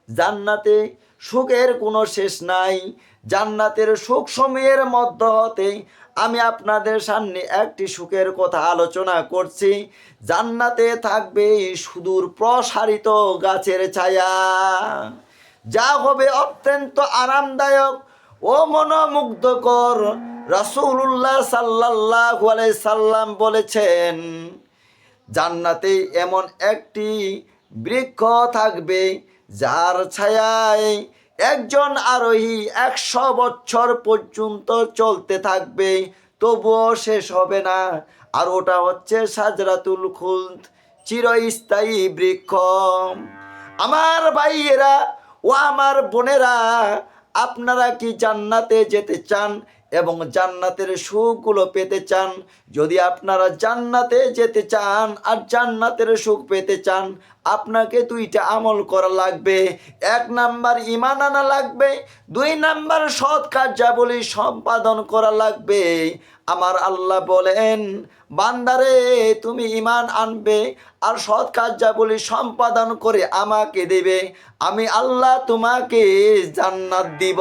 জান্নাতে সুখের কোনো শেষ নাই। জান্নাতের সুখ সময়ের মধ্য হতে আমি আপনাদের সামনে একটি সুখের কথা আলোচনা করছি। জান্নাতে থাকবে সুদূর প্রসারিত গাছের ছায়া, যা হবে অত্যন্ত আরামদায়ক ও মনোমুগ্ধকর। রাসূলুল্লাহ সাল্লাল্লাহু আলাইহি সাল্লাম বলেছেন, জান্নাতে এমন একটি বৃক্ষ থাকবে যার ছায়ায় একজন আরোহী 100 বছর পর্যন্ত চলতে থাকবে, তবুও শেষ হবে না। আর ওটা হচ্ছে সাজরাতুল খুলদ, চিরস্থায়ী বৃক্ষ। আমার ভাইয়েরা ও আমার বোনেরা, আপনারা কি জান্নাতে যেতে চান এবং জান্নাতের সুখগুলো পেতে চান? যদি আপনারা জান্নাতে যেতে চান আর জান্নাতের সুখ পেতে চান, আপনাকে 2টা আমল করা লাগবে। 1 নাম্বার ঈমান আনা লাগবে, 2 নাম্বার সৎ কার্যাবলী সম্পাদন করা লাগবে। আমার আল্লাহ বলেন, বান্দারে তুমি ঈমান আনবে আর সৎ কার্যাবলী সম্পাদন করে আমাকে দেবে, আমি আল্লাহ তোমাকে জান্নাত দিব।